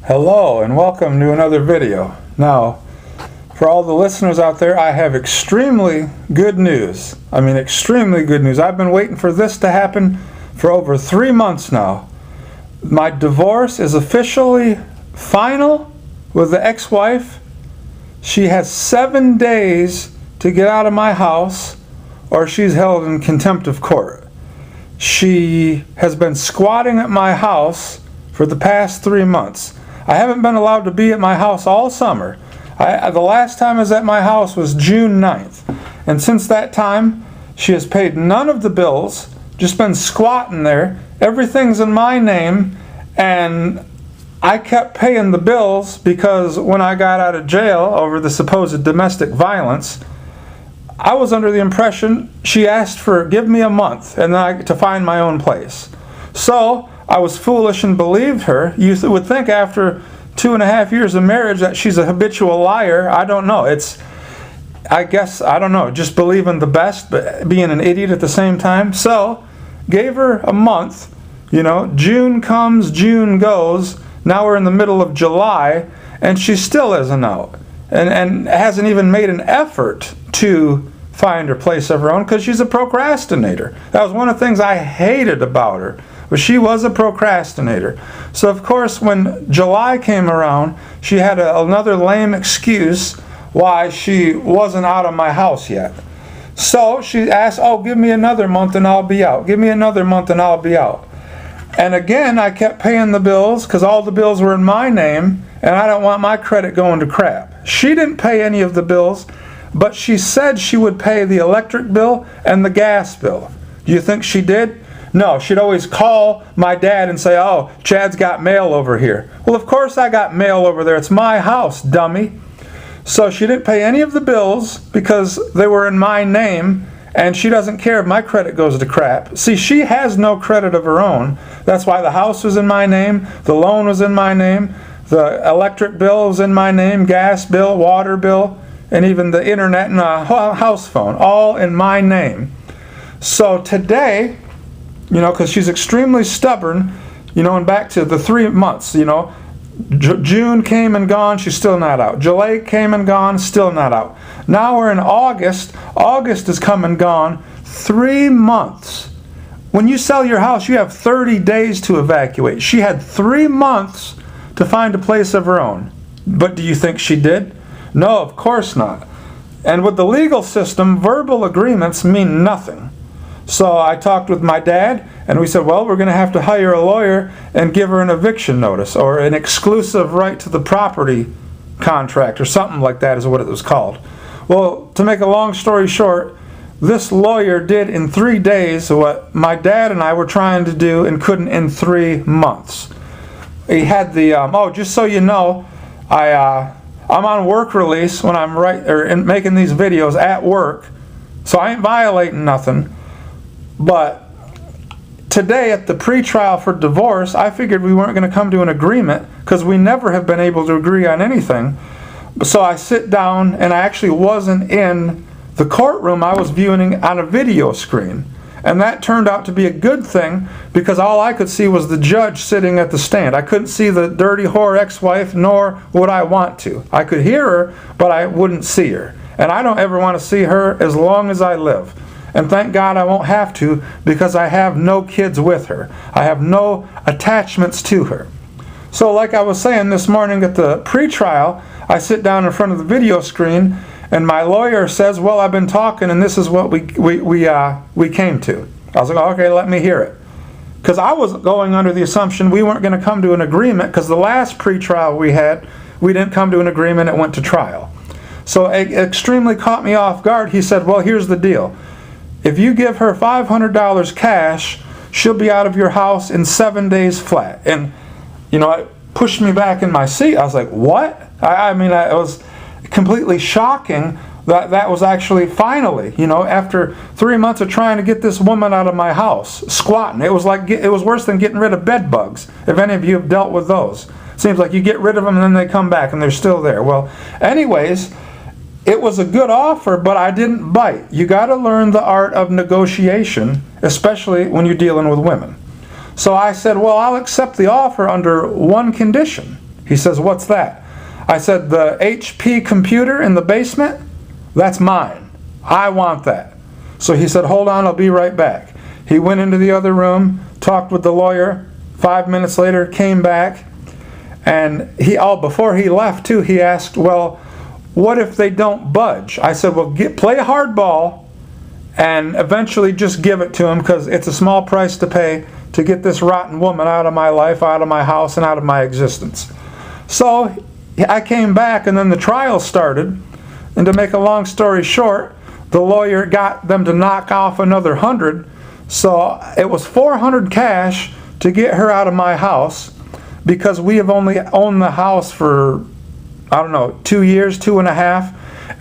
Hello and welcome to another video. Now, for all the listeners out there, I have extremely good news. I mean, extremely good news. I've been waiting for this to happen for over 3 months now. My divorce is officially final with the ex-wife. She has 7 days to get out of my house or she's held in contempt of court. She has been squatting at my house for the past 3 months. I haven't been allowed to be at my house all summer. The last time I was at my house was June 9th. And since that time, she has paid none of the bills, just been squatting there. Everything's in my name, and I kept paying the bills because when I got out of jail over the supposed domestic violence, I was under the impression she asked for give me a month and to find my own place. So I was foolish and believed her. You would think after 2.5 years of marriage that she's a habitual liar. I don't know. I don't know, just believing the best, but being an idiot at the same time. So, gave her a month. June comes, June goes. Now we're in the middle of July, and she still isn't out. And hasn't even made an effort to find her place of her own because she's a procrastinator. That was one of the things I hated about her. But she was a procrastinator. So of course when July came around, she had another lame excuse why she wasn't out of my house yet. So she asked, give me another month and I'll be out. Give me another month and I'll be out. And again, I kept paying the bills because all the bills were in my name and I don't want my credit going to crap. She didn't pay any of the bills, but she said she would pay the electric bill and the gas bill. Do you think she did? No, she'd always call my dad and say, Chad's got mail over here. Well, of course I got mail over there. It's my house, dummy. So she didn't pay any of the bills because they were in my name, and she doesn't care if my credit goes to crap. See, she has no credit of her own. That's why the house was in my name, the loan was in my name, the electric bill was in my name, gas bill, water bill, and even the internet and a house phone, all in my name. So today, because she's extremely stubborn, and back to the 3 months, June came and gone, she's still not out. July came and gone, still not out. Now we're in August. August has come and gone. 3 months. When you sell your house, you have 30 days to evacuate. She had 3 months to find a place of her own. But do you think she did? No, of course not. And with the legal system, verbal agreements mean nothing. So I talked with my dad, and we said, we're going to have to hire a lawyer and give her an eviction notice or an exclusive right to the property contract or something like that is what it was called. Well, to make a long story short, this lawyer did in 3 days what my dad and I were trying to do and couldn't in 3 months. He had the, just so you know, I'm on work release when I'm making these videos at work, so I ain't violating nothing. But today at the pre-trial for divorce, I figured we weren't going to come to an agreement because we never have been able to agree on anything. So I sit down, and I actually wasn't in the courtroom. I was viewing on a video screen. And that turned out to be a good thing because all I could see was the judge sitting at the stand. I couldn't see the dirty whore ex-wife, nor would I want to. I could hear her, but I wouldn't see her. And I don't ever want to see her as long as I live. And thank God I won't have to because I have no kids with her. I have no attachments to her. So like I was saying this morning at the pre-trial, I sit down in front of the video screen and my lawyer says, I've been talking and this is what we came to. I was like, okay, let me hear it. Because I was going under the assumption we weren't going to come to an agreement because the last pre-trial we had, we didn't come to an agreement, it went to trial. So it extremely caught me off guard. He said, here's the deal. If you give her $500 cash, she'll be out of your house in 7 days flat. And, it pushed me back in my seat. I was like, what? It was completely shocking that was actually finally, after 3 months of trying to get this woman out of my house, squatting. It was worse than getting rid of bed bugs, if any of you have dealt with those. It seems like you get rid of them and then they come back and they're still there. Well, anyways, it was a good offer, but I didn't bite. You got to learn the art of negotiation, especially when you're dealing with women. So I said, I'll accept the offer under one condition. He says, "What's that?" I said, "The HP computer in the basement, that's mine. I want that." So he said, "Hold on, I'll be right back." He went into the other room, talked with the lawyer. 5 minutes later, came back, and before he left too, he asked, "Well, what if they don't budge?" I said, "Well, play hardball and eventually just give it to him, because it's a small price to pay to get this rotten woman out of my life, out of my house, and out of my existence." So I came back, and then the trial started. And to make a long story short, the lawyer got them to knock off another 100. So it was 400 cash to get her out of my house, because we have only owned the house for, 2 years, 2.5.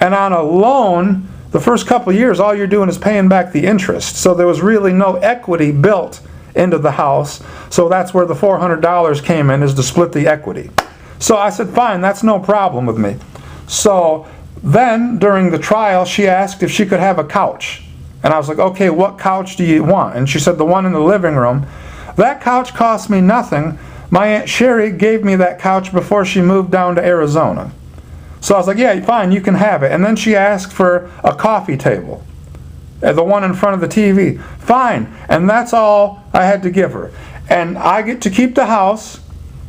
And on a loan, the first couple of years, all you're doing is paying back the interest. So there was really no equity built into the house. So that's where the $400 came in, is to split the equity. So I said, fine, that's no problem with me. So then during the trial, she asked if she could have a couch. And I was like, okay, what couch do you want? And she said, the one in the living room. That couch cost me nothing. My Aunt Sherry gave me that couch before she moved down to Arizona. So I was like, yeah, fine, you can have it. And then she asked for a coffee table, the one in front of the TV. Fine. And that's all I had to give her. And I get to keep the house,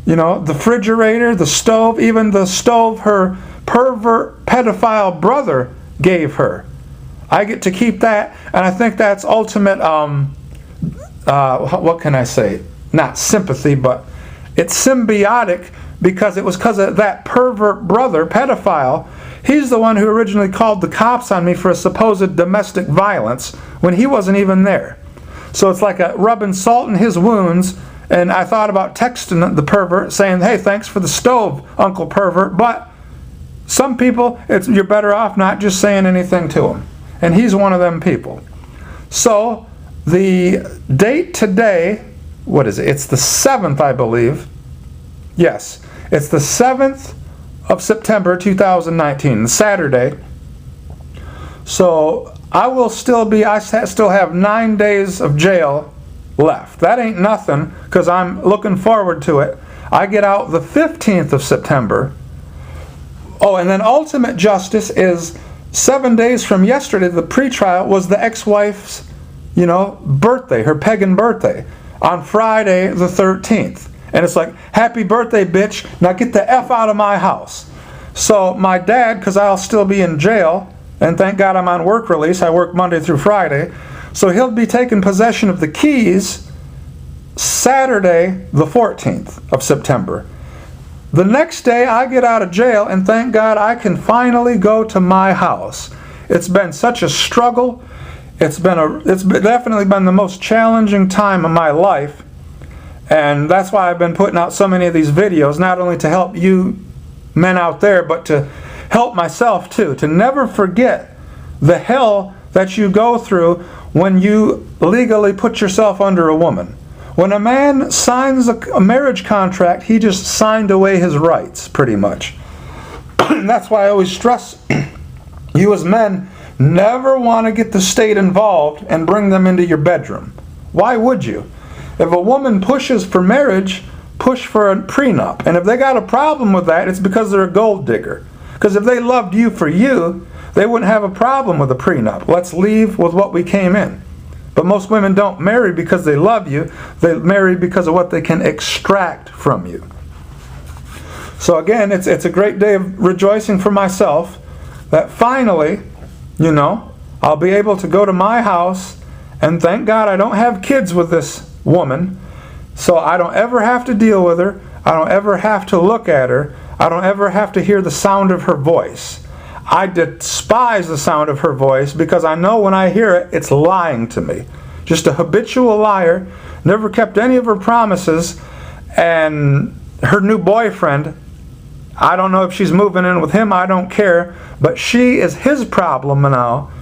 the refrigerator, the stove, even the stove her pervert pedophile brother gave her. I get to keep that, and I think that's ultimate, what can I say? Not sympathy, but it's symbiotic, because it was because of that pervert brother, pedophile. He's the one who originally called the cops on me for a supposed domestic violence when he wasn't even there. So it's like rubbing salt in his wounds, and I thought about texting the pervert saying, hey, thanks for the stove, Uncle Pervert, but some people, you're better off not just saying anything to him. And he's one of them people. So the date today, what is it? It's the 7th, I believe. Yes. It's the 7th of September 2019, Saturday. So I still have 9 days of jail left. That ain't nothing, because I'm looking forward to it. I get out the 15th of September. Oh, and then ultimate justice is 7 days from yesterday. The pretrial was the ex-wife's, birthday, her pagan birthday, on Friday the 13th. And it's like, happy birthday, bitch. Now get the F out of my house. So my dad, because I'll still be in jail, and thank God I'm on work release. I work Monday through Friday. So he'll be taking possession of the keys Saturday, the 14th of September. The next day, I get out of jail, and thank God I can finally go to my house. It's been such a struggle. It's definitely been the most challenging time of my life. And that's why I've been putting out so many of these videos, not only to help you men out there, but to help myself too, to never forget the hell that you go through when you legally put yourself under a woman. When a man signs a marriage contract, he just signed away his rights, pretty much. And that's why I always stress, you as men never want to get the state involved and bring them into your bedroom. Why would you? If a woman pushes for marriage, push for a prenup. And if they got a problem with that, it's because they're a gold digger. Because if they loved you for you, they wouldn't have a problem with a prenup. Let's leave with what we came in. But most women don't marry because they love you. They marry because of what they can extract from you. So again, it's a great day of rejoicing for myself that finally, I'll be able to go to my house, and thank God I don't have kids with this woman, so I don't ever have to deal with her. I don't ever have to look at her. I don't ever have to hear the sound of her voice. I despise the sound of her voice, because I know when I hear it, it's lying to me. Just a habitual liar, never kept any of her promises, and her new boyfriend, I don't know if she's moving in with him, I don't care, but she is his problem now.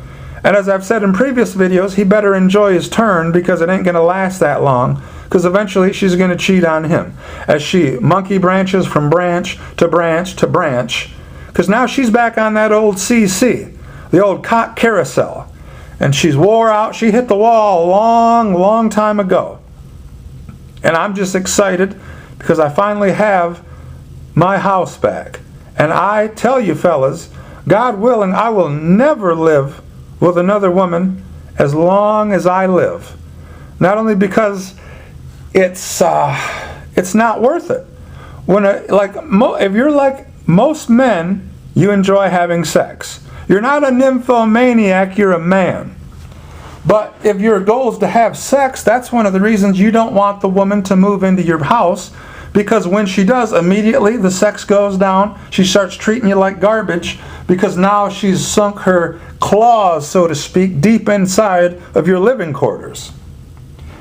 And as I've said in previous videos, he better enjoy his turn, because it ain't going to last that long, because eventually she's going to cheat on him as she monkey branches from branch to branch to branch, because now she's back on that old CC, the old cock carousel, and she's wore out. She hit the wall a long, long time ago. And I'm just excited because I finally have my house back. And I tell you, fellas, God willing, I will never live with another woman as long as I live. Not only because it's not worth it. If you're like most men, you enjoy having sex. You're not a nymphomaniac, you're a man. But if your goal is to have sex, that's one of the reasons you don't want the woman to move into your house, because when she does, immediately the sex goes down. She starts treating you like garbage because now she's sunk her claws, so to speak, deep inside of your living quarters.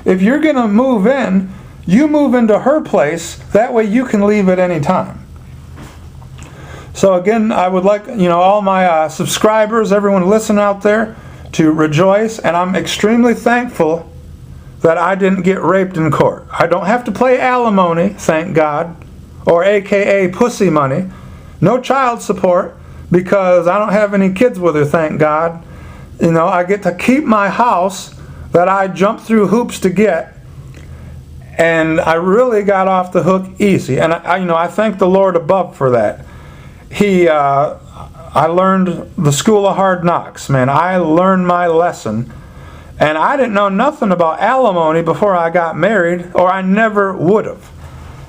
If you're going to move in, you move into her place. That way you can leave at any time. So again, I would like all my subscribers, everyone listening out there, to rejoice. And I'm extremely thankful that I didn't get raped in court. I don't have to pay alimony, thank God, or AKA pussy money. No child support, because I don't have any kids with her, thank God. I get to keep my house that I jumped through hoops to get. And I really got off the hook easy. And I thank the Lord above for that. I learned the school of hard knocks, man. I learned my lesson. And I didn't know nothing about alimony before I got married, or I never would have.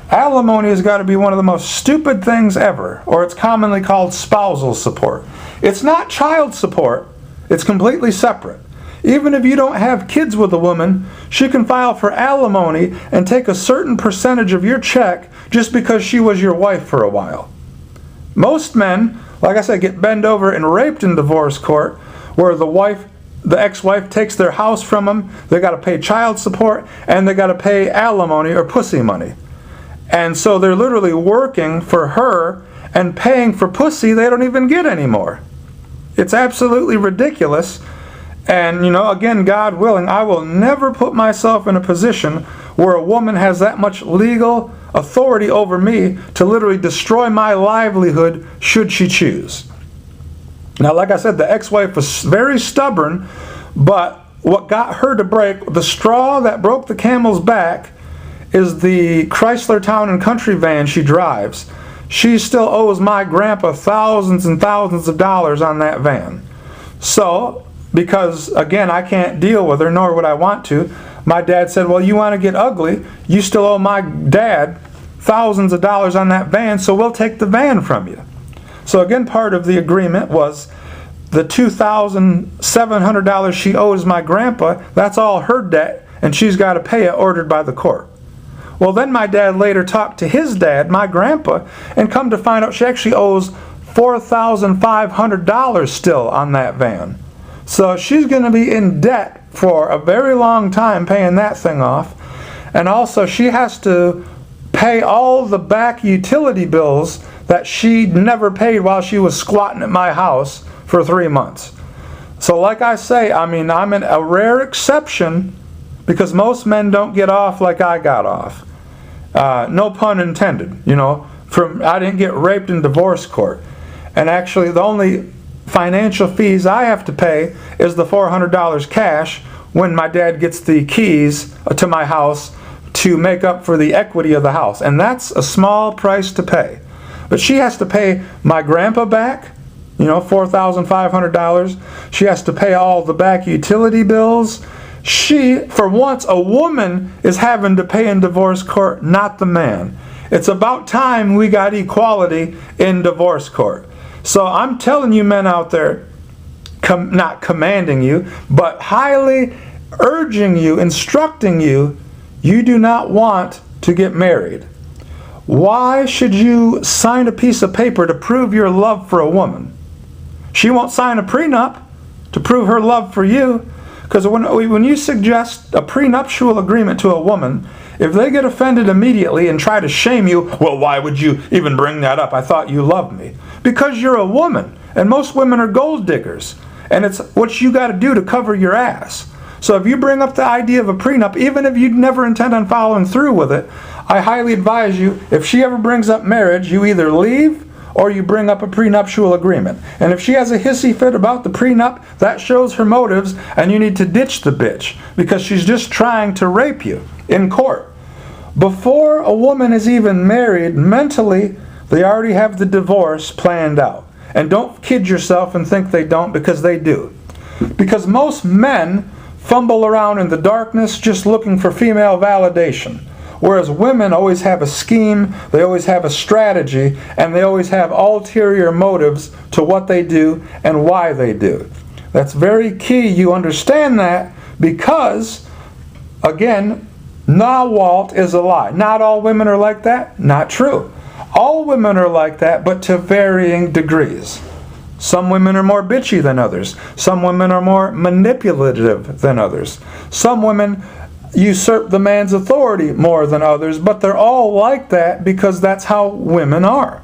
Alimony has got to be one of the most stupid things ever, or it's commonly called spousal support. It's not child support. It's completely separate. Even if you don't have kids with a woman, she can file for alimony and take a certain percentage of your check just because she was your wife for a while. Most men, like I said, get bent over and raped in divorce court, where the ex-wife takes their house from them, they got to pay child support, and they got to pay alimony or pussy money. And so they're literally working for her and paying for pussy they don't even get anymore. It's absolutely ridiculous. And, again, God willing, I will never put myself in a position where a woman has that much legal authority over me to literally destroy my livelihood should she choose. Now, like I said, the ex-wife was very stubborn, but what got her to break, the straw that broke the camel's back, is the Chrysler Town and Country van she drives. She still owes my grandpa thousands and thousands of dollars on that van. So, because, again, I can't deal with her, nor would I want to, my dad said, well, you want to get ugly, you still owe my dad thousands of dollars on that van, so we'll take the van from you. So again, part of the agreement was the $2,700 she owes my grandpa, that's all her debt, and she's got to pay it, ordered by the court. Well, then my dad later talked to his dad, my grandpa, and come to find out she actually owes $4,500 still on that van. So she's going to be in debt for a very long time paying that thing off. And also she has to pay all the back utility bills that she never paid while she was squatting at my house for 3 months. So like I say, I'm in a rare exception, because most men don't get off like I got off. No pun intended, I didn't get raped in divorce court. And actually the only financial fees I have to pay is the $400 cash when my dad gets the keys to my house to make up for the equity of the house. And that's a small price to pay. But she has to pay my grandpa back, $4,500. She has to pay all the back utility bills. For once, a woman is having to pay in divorce court, not the man. It's about time we got equality in divorce court. So I'm telling you men out there, not commanding you, but highly urging you, instructing you, you do not want to get married. Why should you sign a piece of paper to prove your love for a woman? She won't sign a prenup to prove her love for you. Because when you suggest a prenuptial agreement to a woman, if they get offended immediately and try to shame you, well, why would you even bring that up? I thought you loved me. Because you're a woman, and most women are gold diggers, and it's what you got to do to cover your ass. So if you bring up the idea of a prenup, even if you'd never intend on following through with it, I highly advise you, if she ever brings up marriage, you either leave or you bring up a prenuptial agreement. And if she has a hissy fit about the prenup, that shows her motives, and you need to ditch the bitch, because she's just trying to rape you in court. Before a woman is even married, mentally, They already have the divorce planned out. And don't kid yourself and think they don't, because they do. Because most men fumble around in the darkness just looking for female validation. Whereas women always have a scheme, they always have a strategy, and they always have ulterior motives to what they do and why they do. That's very key you understand that, because, again, Walt is a lie. Not all women are like that. Not true. All women are like that, but to varying degrees. Some women are more bitchy than others. Some women are more manipulative than others. Some women usurp the man's authority more than others, but they're all like that because that's how women are.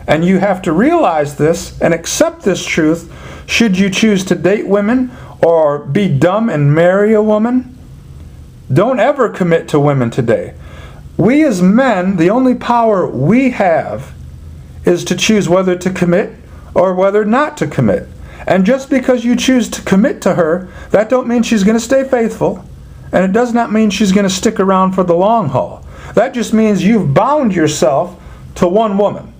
And you have to realize this and accept this truth should you choose to date women or be dumb and marry a woman. Don't ever commit to women today. We as men, the only power we have is to choose whether to commit or whether not to commit. And just because you choose to commit to her, that don't mean she's going to stay faithful. And it does not mean she's going to stick around for the long haul. That just means you've bound yourself to one woman.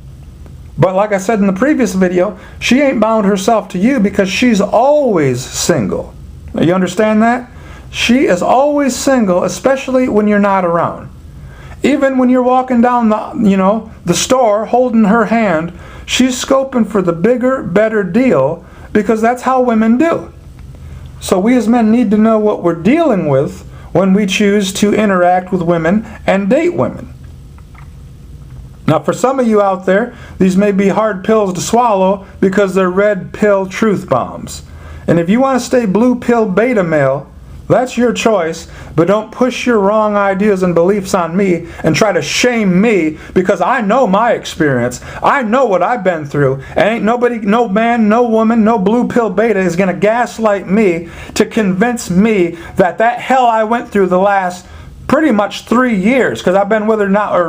But like I said in the previous video, she ain't bound herself to you because she's always single. Now, you understand that? She is always single, especially when you're not around. Even when you're walking down the store holding her hand, she's scoping for the bigger, better deal, because that's how women do. So we as men need to know what we're dealing with when we choose to interact with women and date women. Now, for some of you out there, these may be hard pills to swallow because they're red pill truth bombs. And if you want to stay blue pill beta male, that's your choice, but don't push your wrong ideas and beliefs on me and try to shame me, because I know my experience. I know what I've been through. And ain't nobody, no man, no woman, no blue pill beta is going to gaslight me to convince me that that hell I went through the last pretty much 3 years, because I've been with her now, or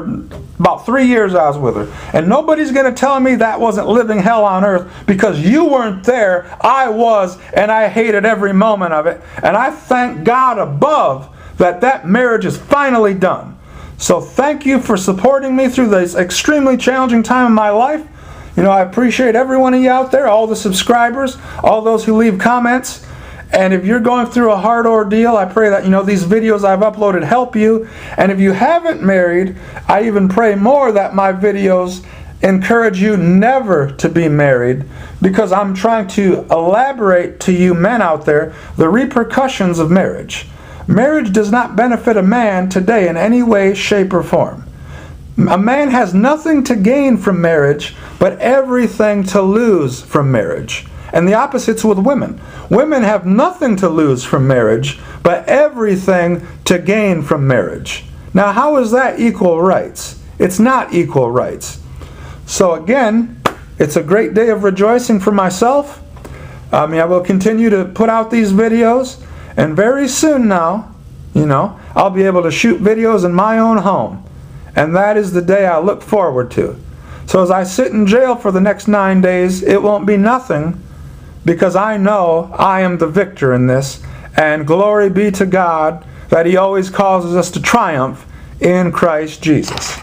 about 3 years I was with her. And nobody's going to tell me that wasn't living hell on earth, because you weren't there. I was, and I hated every moment of it. And I thank God above that that marriage is finally done. So thank you for supporting me through this extremely challenging time in my life. You know, I appreciate every one of you out there, all the subscribers, all those who leave comments. And if you're going through a hard ordeal, I pray that, these videos I've uploaded help you. And if you haven't married, I even pray more that my videos encourage you never to be married, because I'm trying to elaborate to you men out there the repercussions of marriage. Marriage does not benefit a man today in any way, shape, or form. A man has nothing to gain from marriage, but everything to lose from marriage. And the opposite's with women. Women have nothing to lose from marriage, but everything to gain from marriage. Now, how is that equal rights? It's not equal rights. So again, it's a great day of rejoicing for myself. I will continue to put out these videos, and very soon now, I'll be able to shoot videos in my own home. And that is the day I look forward to. So as I sit in jail for the next 9 days, it won't be nothing, because I know I am the victor in this, and glory be to God that He always causes us to triumph in Christ Jesus.